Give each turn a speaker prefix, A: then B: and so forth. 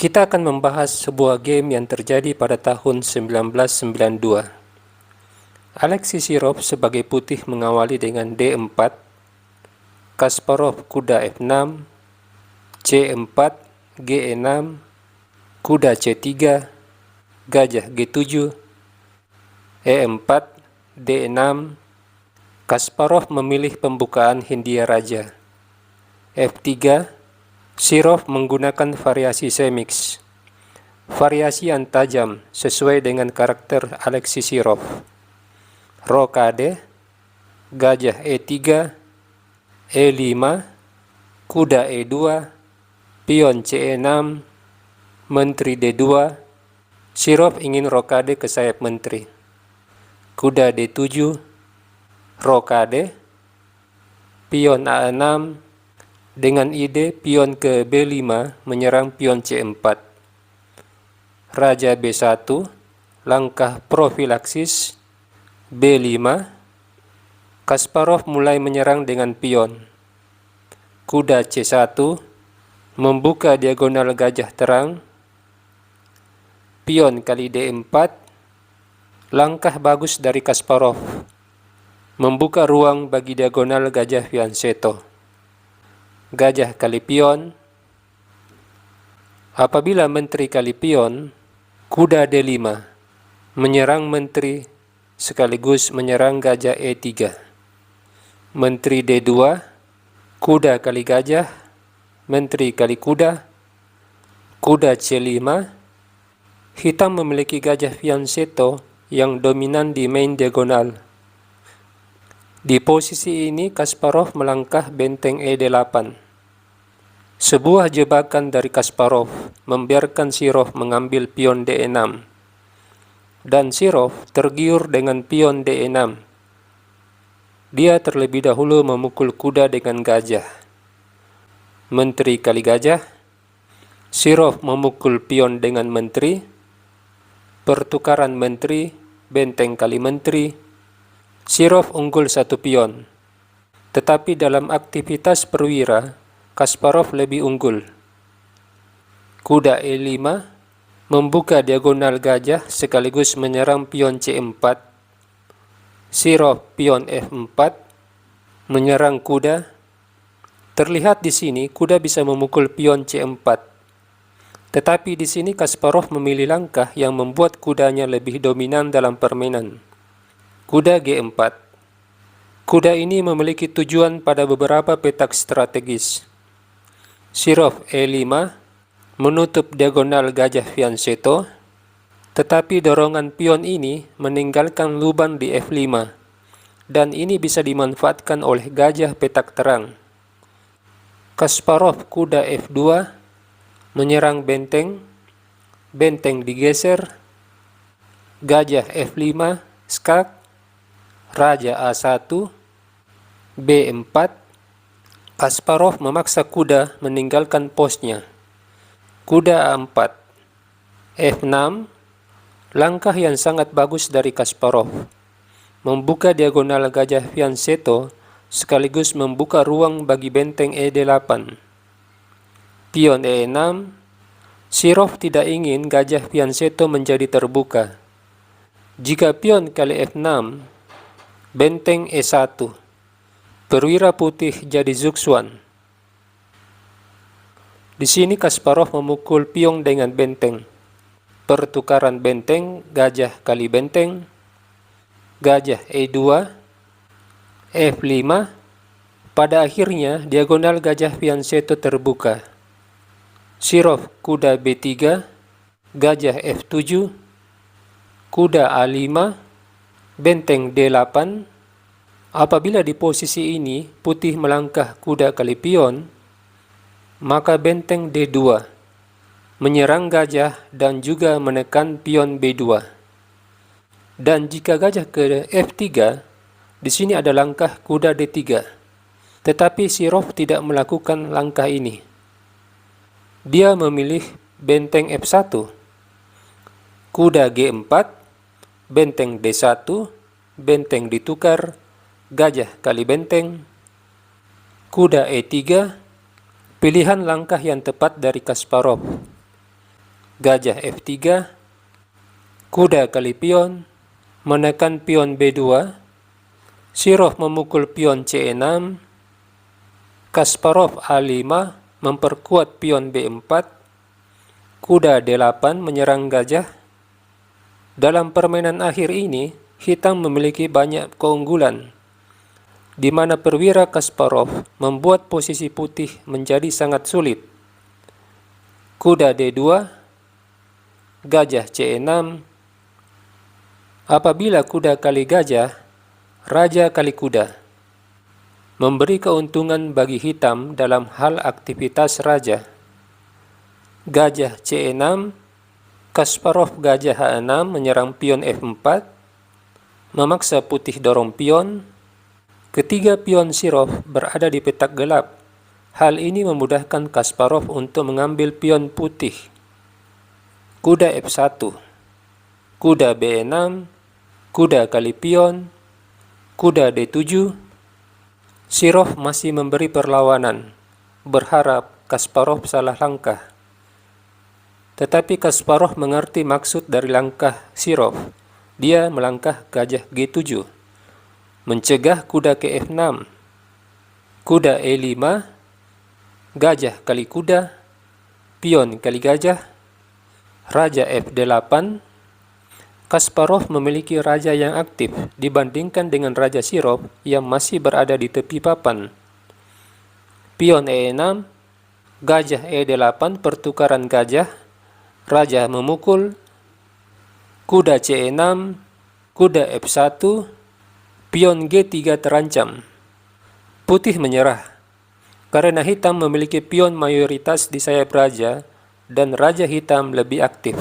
A: Kita akan membahas sebuah game yang terjadi pada tahun 1992. Alexei Sirov sebagai putih mengawali dengan D4, Kasparov kuda F6, C4, G6, kuda C3, gajah G7, E4, D6. Kasparov memilih pembukaan Hindia Raja. F3, Sirov menggunakan variasi semix, variasi yang tajam sesuai dengan karakter Alexei Sirov. Rokade, gajah E3, E5, kuda E2, pion C6, menteri D2. Sirov ingin rokade ke sayap menteri. Kuda D7, rokade, pion A6, dengan ide pion ke B5 menyerang pion C4. Raja B1, langkah profilaksis, B5. Kasparov mulai menyerang dengan pion. Kuda C1, membuka diagonal gajah terang. Pion kali D4, langkah bagus dari Kasparov, membuka ruang bagi diagonal gajah Fianchetto. Gajah kali pion. Apabila menteri kali pion, kuda D5 menyerang menteri sekaligus menyerang gajah E3. Menteri D2, kuda kali gajah, menteri kali kuda, kuda C5. Hitam memiliki gajah Fianchetto yang dominan di main diagonal. Di posisi ini Kasparov melangkah benteng E8. Sebuah jebakan dari Kasparov membiarkan Sirov mengambil pion D6, dan Sirov tergiur dengan pion D6. Dia terlebih dahulu memukul kuda dengan gajah. Menteri kali gajah, Sirov memukul pion dengan menteri, pertukaran menteri, benteng kali menteri. Sirov unggul satu pion, tetapi dalam aktivitas perwira, Kasparov lebih unggul. Kuda E5 membuka diagonal gajah sekaligus menyerang pion C4. Sirov pion F4 menyerang kuda. Terlihat di sini kuda bisa memukul pion C4. Tetapi di sini Kasparov memilih langkah yang membuat kudanya lebih dominan dalam permainan. Kuda G4. Kuda ini memiliki tujuan pada beberapa petak strategis. Sirov E5 menutup diagonal gajah Fianchetto, tetapi dorongan pion ini meninggalkan lubang di F5, dan ini bisa dimanfaatkan oleh gajah petak terang. Kasparov kuda F2 menyerang benteng, benteng digeser, gajah F5 skak, raja A1, B4. Kasparov memaksa kuda meninggalkan posnya. Kuda A4, F6, langkah yang sangat bagus dari Kasparov, membuka diagonal gajah Fianchetto sekaligus membuka ruang bagi benteng E8. Pion E6, Sirov tidak ingin gajah Fianchetto menjadi terbuka. Jika pion kali F6, benteng E1. Perwira putih jadi zugzwang. Di sini Kasparov memukul pion dengan benteng. Pertukaran benteng, gajah kali benteng, gajah E2, F5. Pada akhirnya diagonal gajah Fianchetto terbuka. Sirov kuda B3, gajah F7, kuda A5, benteng D8. Apabila di posisi ini putih melangkah kuda kali pion, maka benteng D2 menyerang gajah dan juga menekan pion B2. Dan jika gajah ke F3, di sini ada langkah kuda D3. Tetapi Sirov tidak melakukan langkah ini. Dia memilih benteng F1, kuda G4, benteng D1, benteng ditukar, gajah kali benteng, kuda E3, pilihan langkah yang tepat dari Kasparov. gajah F3, kuda kali pion, menekan pion B2, Sirov memukul pion C6, Kasparov A5 memperkuat pion B4, kuda D8 menyerang gajah. Dalam permainan akhir ini, hitam memiliki banyak keunggulan, di mana perwira Kasparov membuat posisi putih menjadi sangat sulit. Kuda D2, gajah C6. Apabila kuda kali gajah, raja kali kuda, memberi keuntungan bagi hitam dalam hal aktivitas raja. Gajah C6, Kasparov gajah H6 menyerang pion F4, memaksa putih dorong pion. Ketiga pion Sirov berada di petak gelap. Hal ini memudahkan Kasparov untuk mengambil pion putih. Kuda F1, kuda B6, kuda kali pion, kuda D7. Sirov masih memberi perlawanan, berharap Kasparov salah langkah. Tetapi Kasparov mengerti maksud dari langkah Sirov. Dia melangkah gajah G7, mencegah kuda ke F6, kuda E5, gajah kali kuda, pion kali gajah, raja F8. Kasparov memiliki raja yang aktif dibandingkan dengan raja Sirov yang masih berada di tepi papan. Pion E6, gajah E8 pertukaran gajah, raja memukul, kuda C6, kuda F1, pion G3 terancam. Putih menyerah, karena hitam memiliki pion mayoritas di sayap raja dan raja hitam lebih aktif.